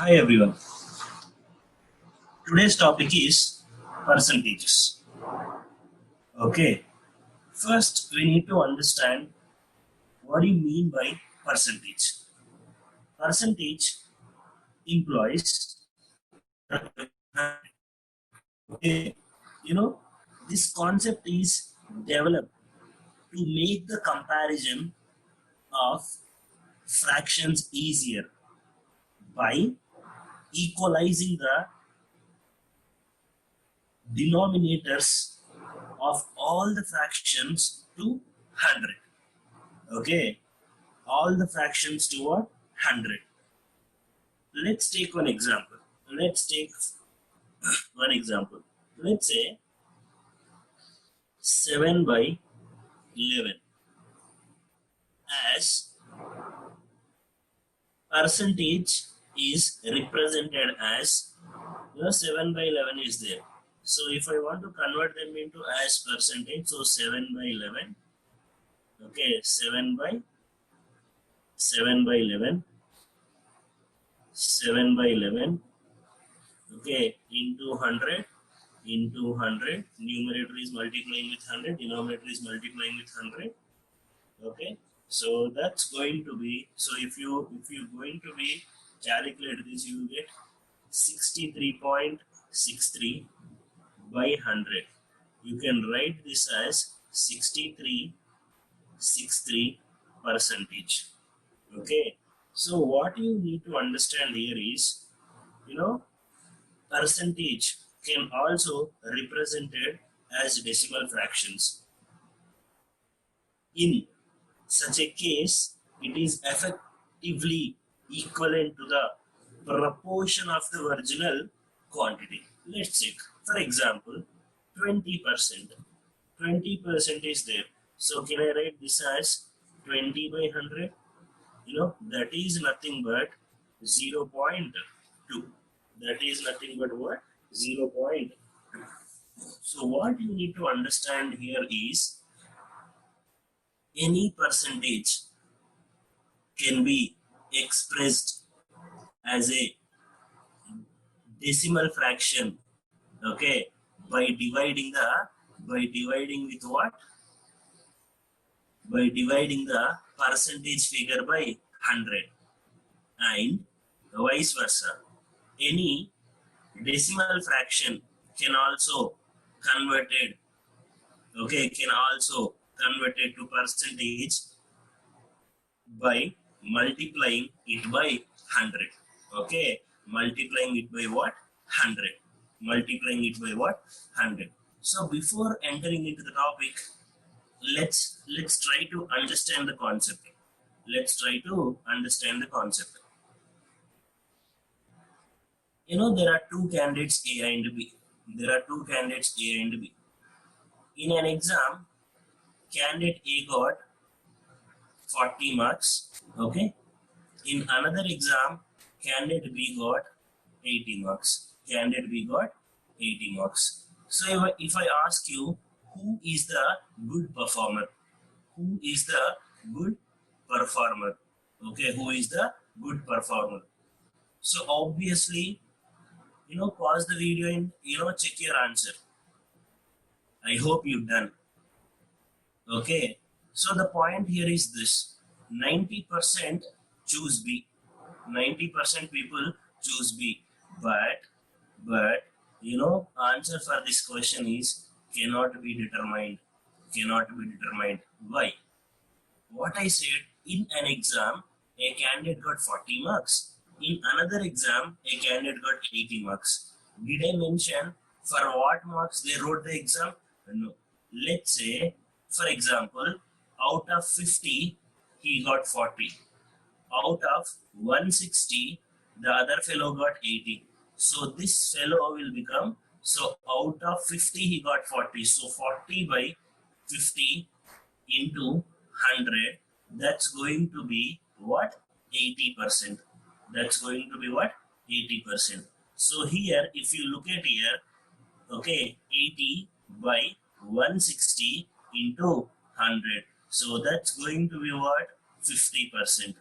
Hi everyone. Today's topic is percentages. Okay. First, we need to understand what do you mean by percentage. Percentage implies okay. You know, this concept is developed to make the comparison of fractions easier by equalizing the denominators of all the fractions to 100. Okay, all the fractions to what? 100. Let's take one example. Let's take one example. Let's say 7 by 11 as percentage is represented as 7 by 11 is there. So if I want to convert them into as percentage, so 7 by 11, okay, 7 by 11, 7 by 11, okay, into 100, numerator is multiplying with 100, denominator is multiplying with 100, okay. So that's going to be, so if you're going to be calculate this, you will get 63.63 by 100. You can write this as 63 percentage. Okay. So what you need to understand here is, percentage can also represented as decimal fractions. In such a case, it is effectively equivalent to the proportion of the original quantity. Let's check. For example, 20%. 20% is there. So can I write this as 20 by 100? That is nothing but 0.2. That is nothing but what? 0.2. So what you need to understand here is any percentage can be expressed as a decimal fraction, okay, by dividing with what? By dividing the percentage figure by 100, and vice versa. Any decimal fraction can also converted to percentage by multiplying it by 100. Okay, multiplying it by what? 100. Multiplying it by what? 100. So before entering into the topic, let's try to understand the concept. There are two candidates A and B. In an exam, candidate A got 40 marks. Okay. In another exam, candidate B got 80 marks. So if I ask you, who is the good performer? Okay, who is the good performer? So obviously, pause the video and, check your answer. I hope you've done. Okay. So the point here is this: 90% choose B. 90% people choose B. But answer for this question is cannot be determined. Why? What I said, in an exam, a candidate got 40 marks. In another exam, a candidate got 80 marks. Did I mention for what marks they wrote the exam? No. Let's say, for example, out of 50, he got 40. Out of 160, the other fellow got 80. So this fellow will become, so out of 50, he got 40. So 40 by 50 into 100, that's going to be what? 80%. That's going to be what? 80%. So here, if you look at here, okay, 80 by 160 into 100. So that's going to be what? 50%.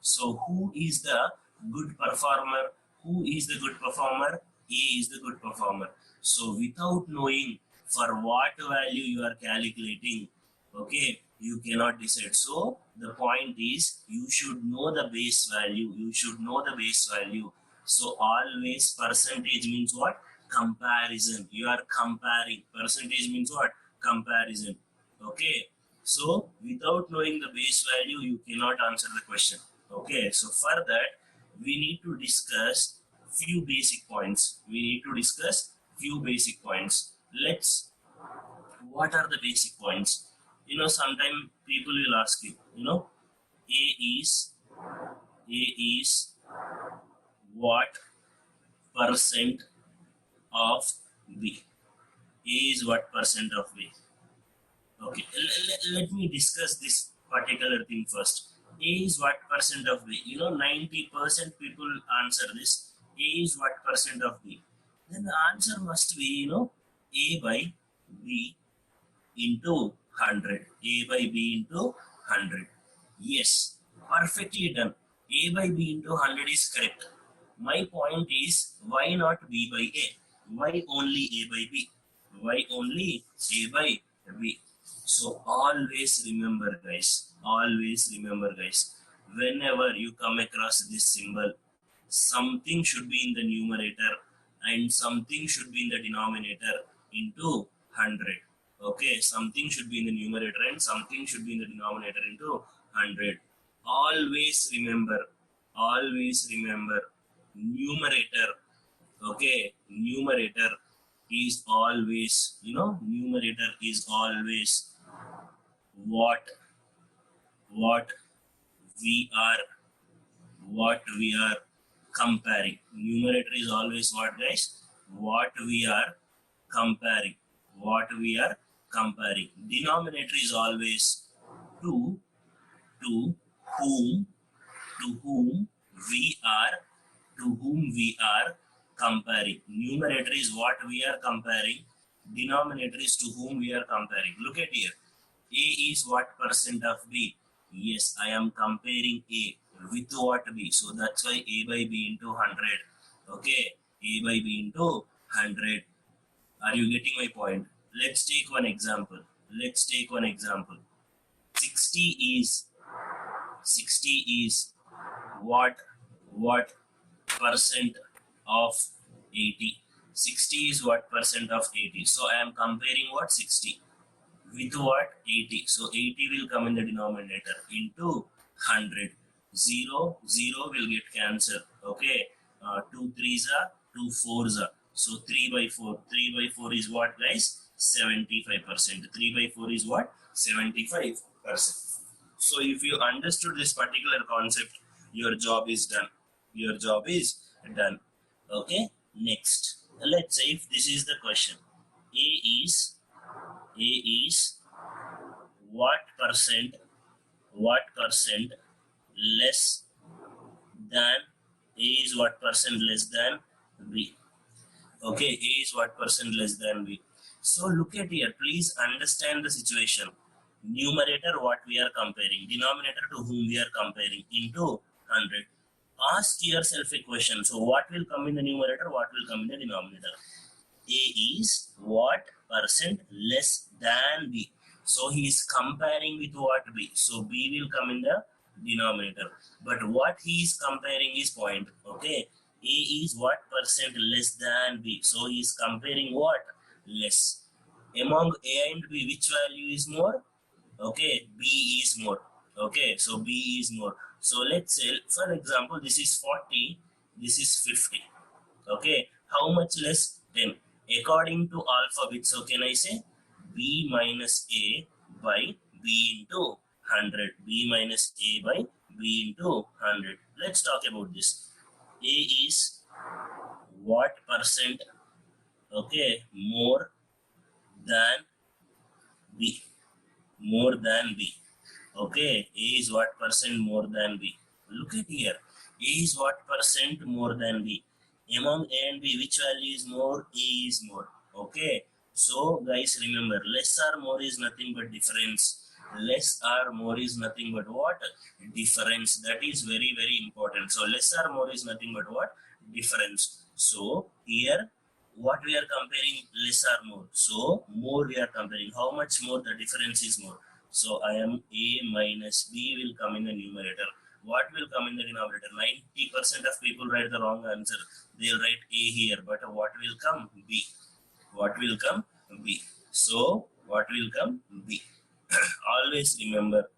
So who is the good performer. Who is the good performer? A is the good performer. So without knowing for what value you are calculating, okay, you cannot decide. So the point is you should know the base value. You should know the base value. So always percentage means what? Comparison. You are comparing. Percentage means what? Comparison. Okay. So without knowing the base value, you cannot answer the question. Okay. So for that, we need to discuss few basic points. We need to discuss few basic points. Let's. What are the basic points? Sometimes people will ask you. A is what percent of B? A is what percent of B? Okay, let me discuss this particular thing first. A is what percent of B? 90% people answer this. A is what percent of B? Then the answer must be, A by B into 100. A by B into 100. Yes, perfectly done. A by B into 100 is correct. My point is, why not B by A? Why only A by B? Why only A by B? So always remember guys, whenever you come across this symbol, something should be in the numerator and something should be in the denominator into 100. Okay, something should be in the numerator and something should be in the denominator into 100. Always remember, numerator. Okay, numerator is always, numerator is always what we are comparing. Numerator is always what guys? What we are comparing. Denominator is always to whom we are comparing. Numerator is what we are comparing. Denominator is to whom we are comparing. Look at here. A is what percent of B? Yes, I am comparing A with what B. So that's why A by B into 100. Okay, A by B into 100. Are you getting my point? Let's take one example. 60 is what percent of 80? 60 is what percent of 80? So I am comparing what? 60 with what? 80. So 80 will come in the denominator into 100. 0 will get cancelled. Okay, 2 3s are 2 4s are. So 3 by 4. 3 by 4 is what guys? 75%. 3 by 4 is what? 75%. So if you understood this particular concept, your job is done. Okay, next. Let's say if this is the question. A is what percent less than A is what percent less than B. Okay, A is what percent less than B. So look at here, please understand the situation. Numerator what we are comparing, denominator to whom we are comparing into 100. Ask yourself a question. So what will come in the numerator, what will come in the denominator? A is what percent less than B. So he is comparing with what? B. So B will come in the denominator. But what he is comparing is point. Okay. A is what percent less than B. So he is comparing what? Less. Among A and B, which value is more? Okay, B is more. Okay, so B is more. So let's say, for example, this is 40, this is 50. Okay, how much less? 10. According to alphabet, so can I say B minus A by B into 100. B minus A by B into 100. Let's talk about this. A is what percent, okay, more than B. More than B. Okay, A is what percent more than B. Look at here. A is what percent more than B. Among A and B, which value is more? A is more. Okay. So guys, remember, less or more is nothing but difference. Less or more is nothing but what? Difference. That is very, very important. So less or more is nothing but what? Difference. So here what we are comparing, less or more. So more we are comparing. How much more? The difference is more. So I am A minus B will come in the numerator. What will come in the denominator? 90% of people write the wrong answer. They'll write A here, but what will come? B. What will come? B. So what will come? B. Always remember,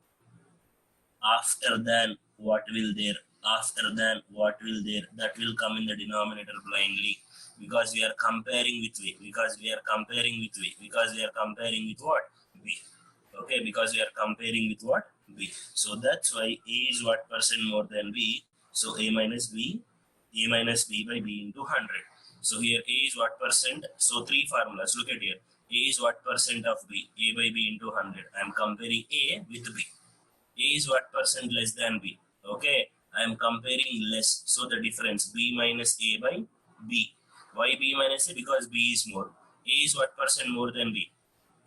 after than what will there, after than what will there, that will come in the denominator blindly, because we are comparing with V, because we are comparing with V, because we are comparing with what? B. Okay, because we are comparing with what? B. So that's why A is what percent more than B. So A minus B by B into 100. So here A is what percent? So three formulas. Look at here. A is what percent of B? A by B into 100. I am comparing A with B. A is what percent less than B? Okay. I am comparing less. So the difference B minus A by B. Why B minus A? Because B is more. A is what percent more than B?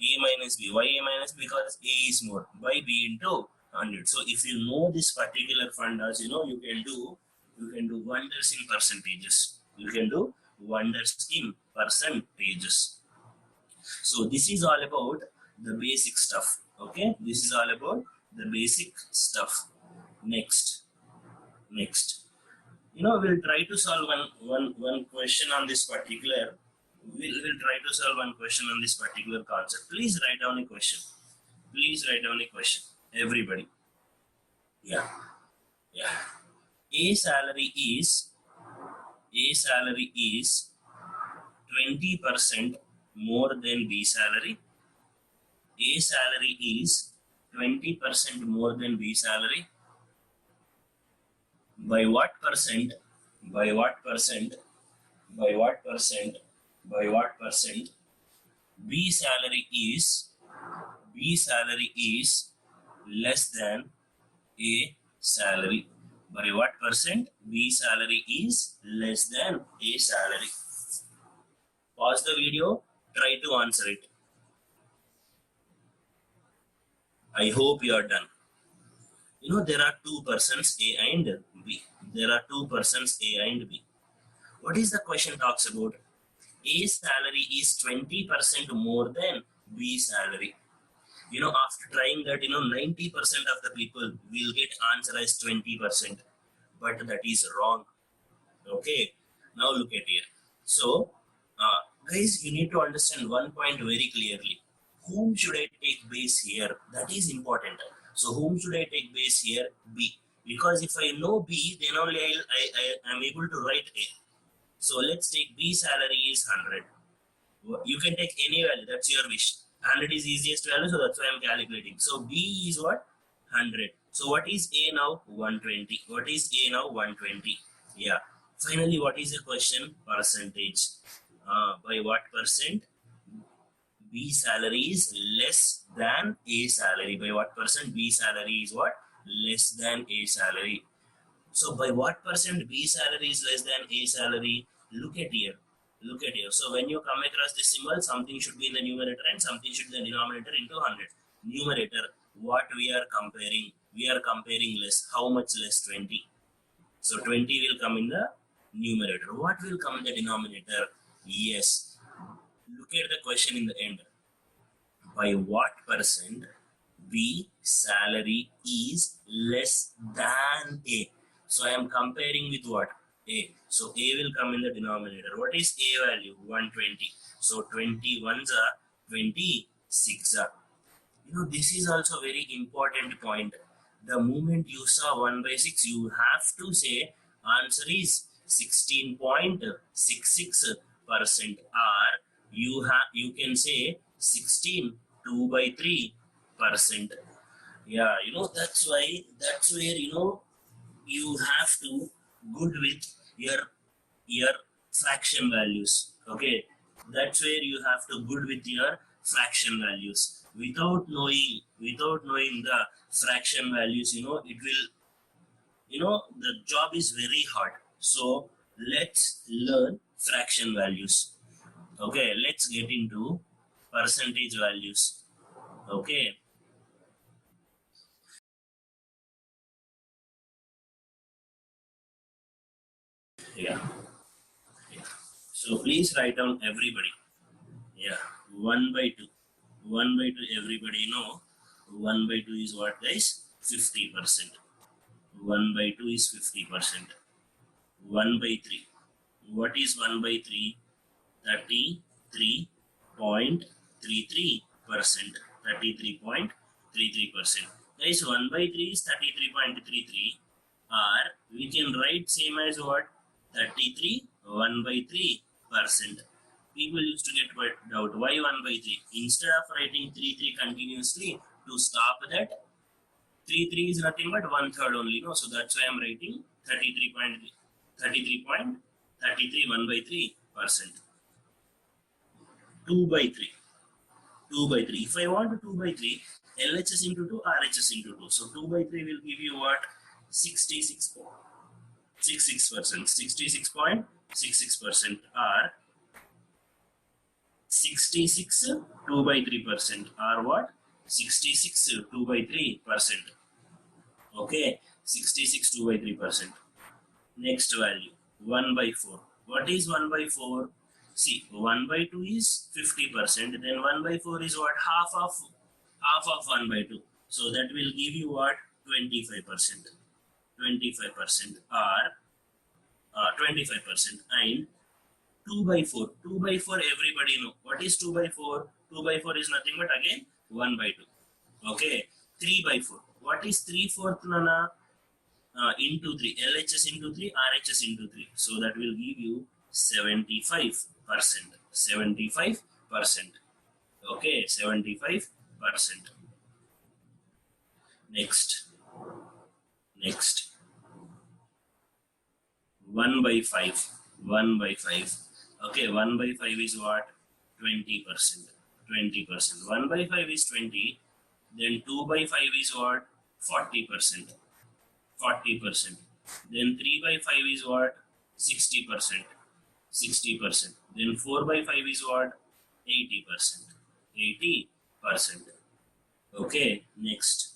A minus B. Why A minus B? Because A is more. By B into 100. So if you know this particular fundas, you can do wonders in percentages. You can do wonders in percentages. So this is all about the basic stuff. Okay, this is all about the basic stuff. Next, we'll try to solve one question on this particular. We'll try to solve one question on this particular concept. Please write down a question. Please write down a question. Everybody. Yeah. A salary is 20% more than B salary. A salary is 20% more than B salary. By what percent? By what percent? By what percent? By what percent? B salary is less than A salary. By what percent? B salary is less than A salary. Pause the video, try to answer it. I hope you are done. There are two persons, A and B. There are two persons, A and B. What is the question talks about? A salary is 20% more than B salary. After trying that, 90% of the people will get answer as 20%. But that is wrong. Okay. Now look at here. So, guys, you need to understand one point very clearly. Whom should I take base here? That is important. So whom should I take base here? B. Because if I know B, then only I am able to write A. So let's take B salary is 100. You can take any value. That's your wish. 100 is easiest value, so that's why I'm calculating. So B is what? 100. So what is A now? 120. What is A now? 120. Yeah. Finally, what is the question? Percentage. By what percent? B salary is less than A salary. By what percent? B salary is what? Less than A salary. So by what percent B salary is less than A salary? Look at here. So when you come across this symbol, something should be in the numerator and something should be in the denominator into 100. Numerator, what we are comparing? We are comparing less. How much less? 20. So 20 will come in the numerator. What will come in the denominator? Yes. Look at the question in the end. By what percent B salary is less than A? So I am comparing with what? A. So A will come in the denominator. What is A value? 120. So 21s are 26 are. This is also very important point. The moment you saw 1 by 6, you have to say answer is 16.66%, or you can say 16 2 by 3%. Yeah, that's where you have to good with your fraction values. Okay, that's where you have to good with your fraction values. Without knowing the fraction values, it will, the job is very hard. So let's learn fraction values. Okay, let's get into percentage values. Okay, Yeah. Yeah. So please write down everybody. Yeah. 1 by 2. 1 by 2, everybody know. 1 by 2 is what, guys? 50%. 1 by 2 is 50%. 1 by 3. What is 1 by 3? 33.33%. 33.33%. Guys, 1 by 3 is 33.33. Or we can write same as what? 33 1 by 3%. People used to get doubt why 1 by 3. Instead of writing 3 continuously, to stop that, 3 is nothing but 1/3 only. No, so that's why I'm writing 33.33 1 by 3%. 2 by 3. 2 by 3. If I want 2 by 3, LHS into 2, RHS into 2. So 2 by 3 will give you what? 66.66%. 66.66% or 66 2 by 3% or what? 66 2 by 3%. Okay, 66 2 by 3%. Next value 1 by 4. What is 1 by 4? See, 1 by 2 is 50%. Then 1 by 4 is what? Half of 1 by 2. So that will give you what? 25%. 25% or 25%. And 2 by 4. 2 by 4 everybody know. What is 2 by 4? 2 by 4 is nothing but again 1 by 2. Okay. 3 by 4. What is 3/4 Nana? Into 3. LHS into 3, RHS into 3. So that will give you 75%. 75%. Okay. 75%. Next. 1 by 5. 1 by 5. Okay, 1 by 5 is what? 20%. 20%. 1 by 5 is 20. Then 2 by 5 is what? 40%. 40%. Then 3 by 5 is what? 60%. 60%. Then 4 by 5 is what? 80%. 80%. Okay, next.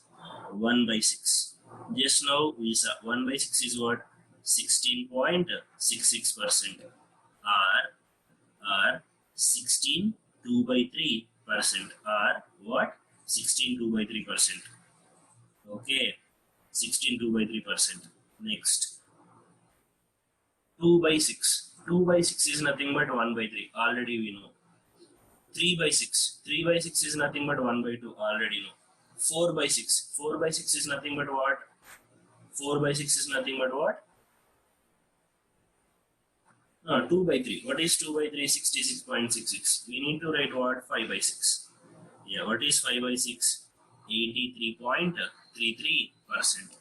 1 by 6. Just now we saw 1 by 6 is what? 16.66%. Or 16 2 by 3%. Or what? 16 2 by 3%. Okay, 16 2 by 3%. Next, 2 by 6. 2 by 6 is nothing but 1 by 3. Already we know. 3 by 6. 3 by 6 is nothing but 1 by 2. Already know. 4 by 6. 4 by 6 is nothing but what? 4 by 6 is nothing but what? 2 by 3. What is 2 by 3? 66.66. We need to write what? 5 by 6. Yeah, what is 5 by 6? 83.33%.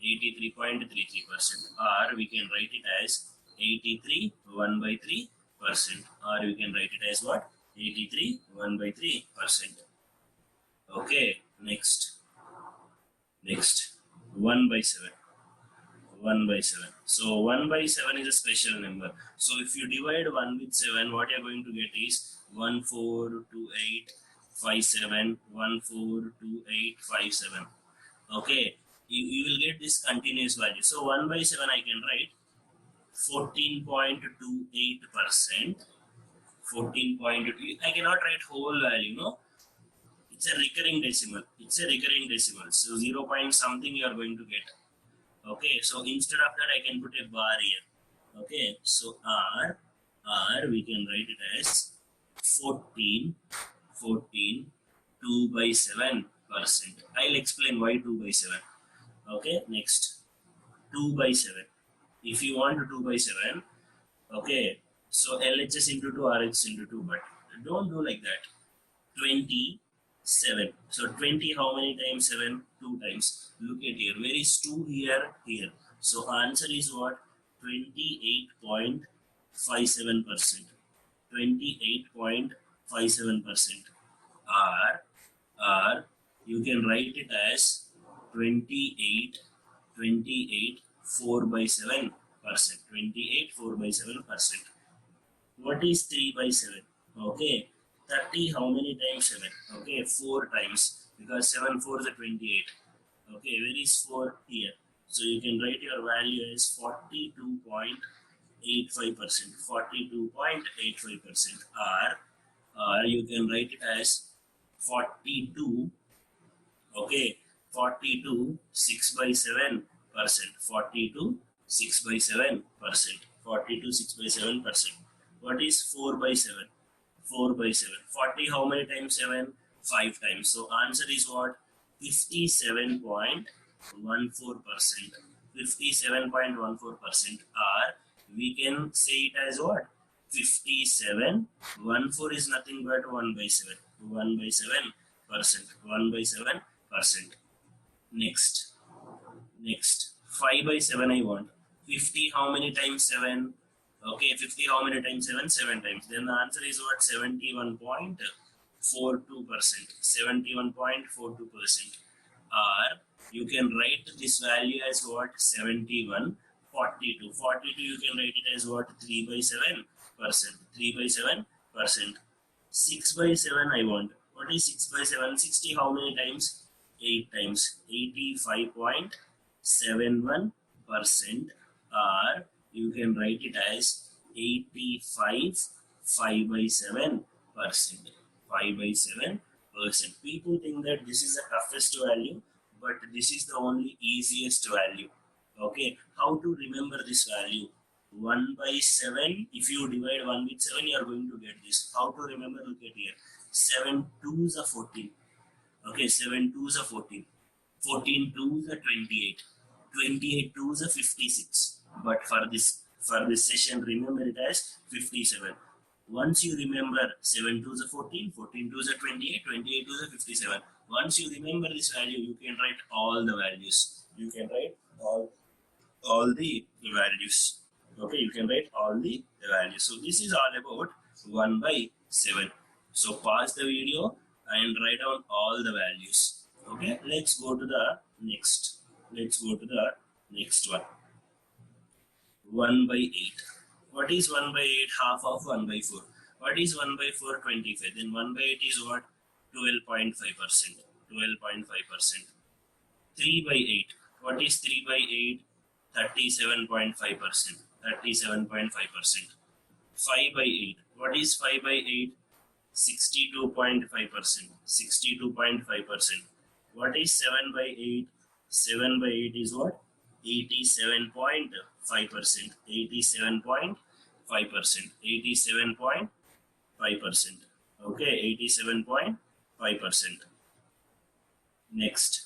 83.33%. Or we can write it as 83 1 by 3%. Or we can write it as what? 83 1 by 3%. Okay, next. 1 by 7. 1 by 7. So 1 by 7 is a special number. So if you divide 1 with 7, what you are going to get is 142857. 142857. Okay, you will get this continuous value. So 1 by 7 I can write 14.28%. 14.2. I cannot write whole value, no? It's a recurring decimal. It's a recurring decimal. So 0 point something you are going to get. Okay, so instead of that I can put a bar here. Okay, so R we can write it as 14 2 by 7%. I'll explain why 2 by 7. Okay, next 2 by 7. If you want 2 by 7, okay, so LHS into 2, RHS into 2, but don't do like that. 27. So 20 how many times 7? 2 times. Look at here. Where is 2 here? Here. So answer is what? 28.57%. 28.57%. Or you can write it as 28 4 by 7%. 28 4 by 7%. What is 3 by 7? Okay. 30 how many times 7? Okay, 4 times. Because 7 4 is 28. Okay, where is 4? Here. So you can write your value as 42.85%, 42.85%, or you can write it as 42, okay, 42 6 by 7%, 42 6 by 7%, 42 6 by 7%. What is 4 by 7? 4 by 7. 40 how many times 7? 5 times. So answer is what? 57.14%. 57.14%, or we can say it as what? 57. 14 is nothing but 1 by 7. 1 by 7%. 1 by 7%. Next. 5 by 7 I want. 50 how many times 7? Okay, 50 how many times 7? 7 times. Then the answer is what? 71.42%. 71.42%. Or you can write this value as what? 71. 42. 42 you can write it as what? 3 by 7%. 3 by 7%. 6 by 7 I want. What is 6 by 7? 60 how many times? 8 times. 85.71%, or you can write it as 85 5 by 7%. 5 by 7%. People think that this is the toughest value, but this is the only easiest value. Okay, how to remember this value? 1 by 7, if you divide 1 with 7, you are going to get this. How to remember? Look at here. 7 2s are 14. Okay, 7 2s are 14. 14 2s are 28. 28 2s are 56. But for this session, remember it as 57. Once you remember 7 2s are 14, 14 2s are 28, 28 2s are 57. Once you remember this value, you can write all the values. You can write all the values. Okay, you can write all the values. So this is all about 1 by 7. So pause the video and write down all the values. Okay, let's go to the next. Let's go to the next one. 1 by 8. What is 1 by 8? Half of 1 by 4. What is 1 by 4? 25. Then 1 by 8 is what? 12.5%. 12.5%. 3 by 8. What is 3 by 8? 37.5%. 37.5%. 5 by 8. What is 5 by 8? 62.5%. 62.5%. What is 7 by 8? 7 by 8 is what? 87.5%. 87.5%. 87.5%. Okay, 87.5%. Next.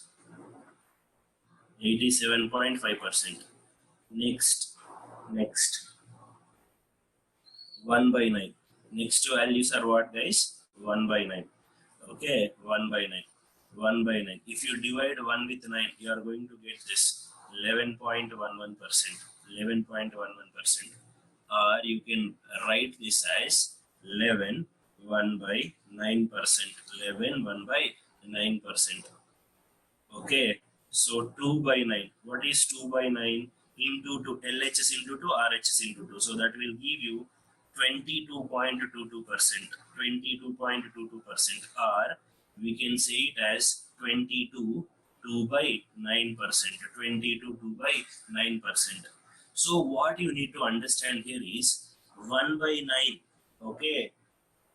87.5%. Next. 1 by 9. Next values are what, guys? 1 by 9. Okay, 1 by 9. 1 by 9. If you divide 1 with 9, you are going to get this 11.11%. 11.11%. Or you can write this as 11 1 by 9%. 11 1 by 9%. Okay, so 2 by 9. What is 2 by 9? Into 2, LHS into 2, RHS into 2. So that will give you 22.22%. 22.22%. Or we can say it as 22 2 by 9%. 22 2 by 9%. So what you need to understand here is 1 by 9. Okay,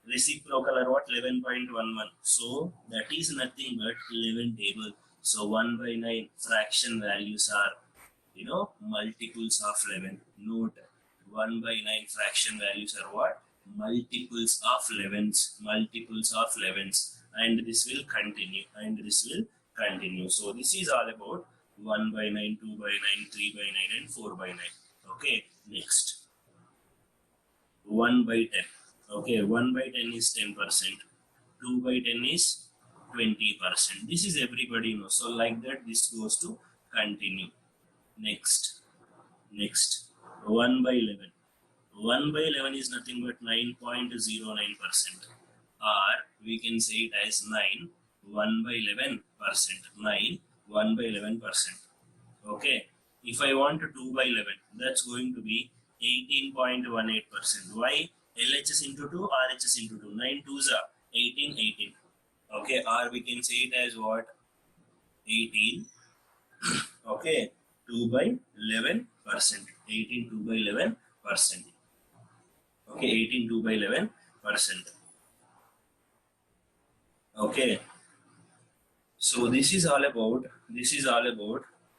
reciprocal are what? 11.11. So that is nothing but 11 table. So 1 by 9 fraction values are, multiples of 11. Note, 1 by 9 fraction values are what? Multiples of 11s. Multiples of 11s. And this will continue. So this is all about 1 by 9, 2 by 9, 3 by 9 and 4 by 9. Okay, next. 1 by 10. Okay, 1 by 10 is 10%. 2 by 10 is 20%. This is everybody knows. So like that, this goes to continue. Next. 1 by 11. 1 by 11 is nothing but 9.09%. Or we can say it as 9 1 by 11%. 9 1 by 11%. Okay. If I want 2 by 11, that's going to be 18.18%. Why? LHS into 2, RHS into 2. 9 2s are 18, 18. Okay. Or we can say it as what? 18. Okay. 2 by 11%. 18 2 by 11%. percent. Okay, 18 2 by 11 percent. Okay, so this is all about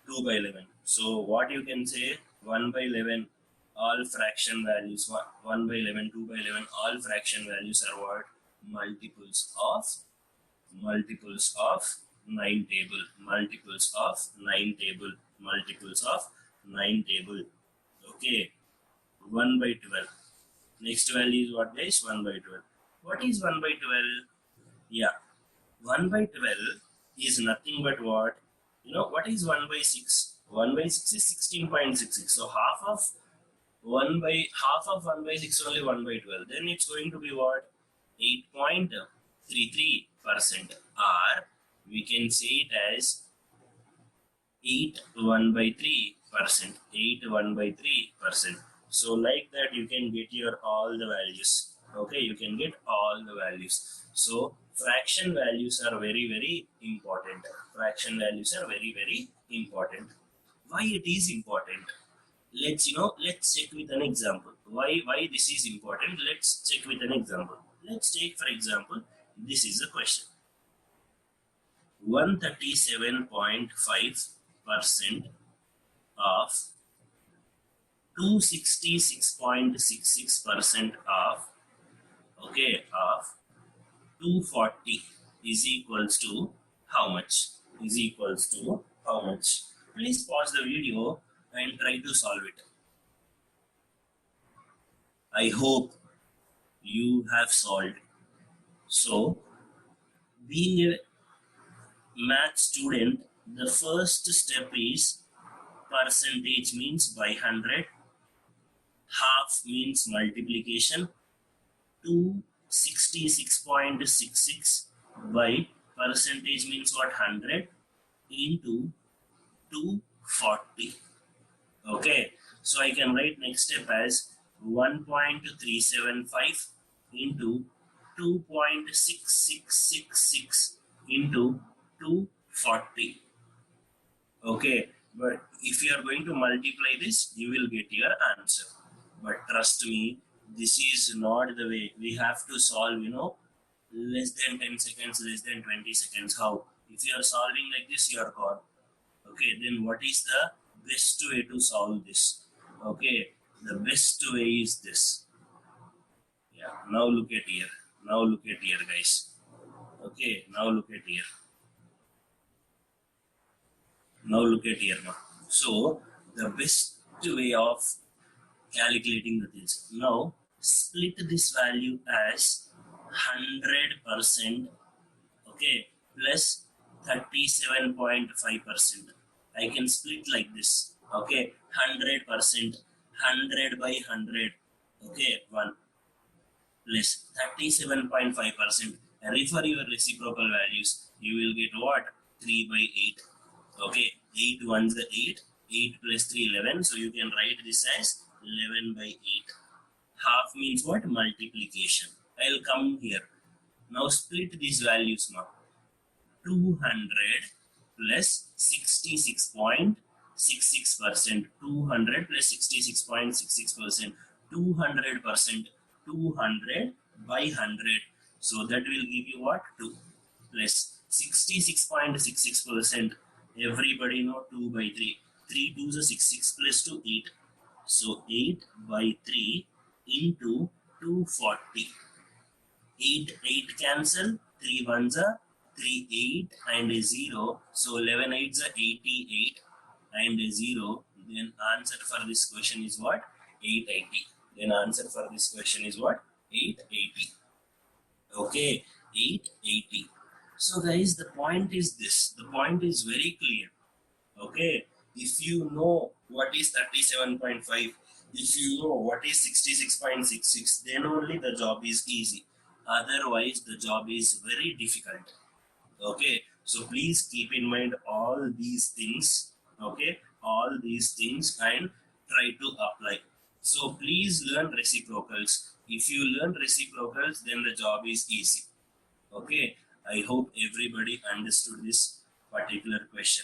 2 by 11. So what you can say, 1 by 11 all fraction values, 1 by 11, 2 by 11 all fraction values are what? Multiples of 9 table, multiples of 9 table, multiples of 9 table. Okay, 1 by 12. Next value is what, guys? 1 by 12. What is 1 by 12? Yeah, 1 by 12 is nothing but what? You know, what is 1 by 6? 1 by 6 is 16.66. So half of 1 by 6 only 1 by 12. Then it's going to be what? 8.33%. Or we can say it as 8 1 by 3%. 8 1 by 3%. So like that you can get your all the values. Okay, you can get all the values. So fraction values are very important. Fraction values are very important. Why it is important? Let's check with an example. Why this is important? Let's check with an example. Let's take, for example, this is a question. 137.5% of 266.66% of 240 is equals to how much? Please pause the video and try to solve it. I hope you have solved. So, being a math student, the first step is percentage means by 100, half means multiplication, 266.66 by percentage means what? 100 into 240. Okay, so I can write next step as 1.375 into 2.6666 into 240. Okay, but if you are going to multiply this, you will get your answer. But trust me, this is not the way. We have to solve, less than 10 seconds, less than 20 seconds. How? If you are solving like this, you are gone. Okay, then what is the best way to solve this? Okay, the best way is this. Yeah, now look at here. Guys. Okay, now look at here. So, the best way of calculating the things. Now, split this value as 100%, okay, plus 37.5%. I can split like this, okay, 100%, 100 by 100, okay, 1, plus 37.5%. Refer your reciprocal values. You will get what? 3 by 8. Okay, 8 ones are 8. 8 plus 3, 11. So you can write this as 11 by 8. Half means what? Multiplication. I'll come here. Now split these values now. 200 plus 66.66%. 200 plus 66.66%. 200%. 200 by 100. So that will give you what? 2 plus 66.66%. Everybody know 2 by 3. 3 2s are 6. 6 plus 2, 8. So 8 by 3 into 240. 8 cancel. 3 ones are 3 8 and 0. So 11 8s are 88 and 0. Then answer for this question is what? 880. Then answer for this question is what? 880. Okay, 880. So guys, the point is this. The point is very clear. Okay, if you know what is 37.5, if you know what is 66.66, then only the job is easy. Otherwise, the job is very difficult. Okay, so please keep in mind all these things. Okay, all these things and try to apply. So please learn reciprocals. If you learn reciprocals, then the job is easy. Okay, I hope everybody understood this particular question.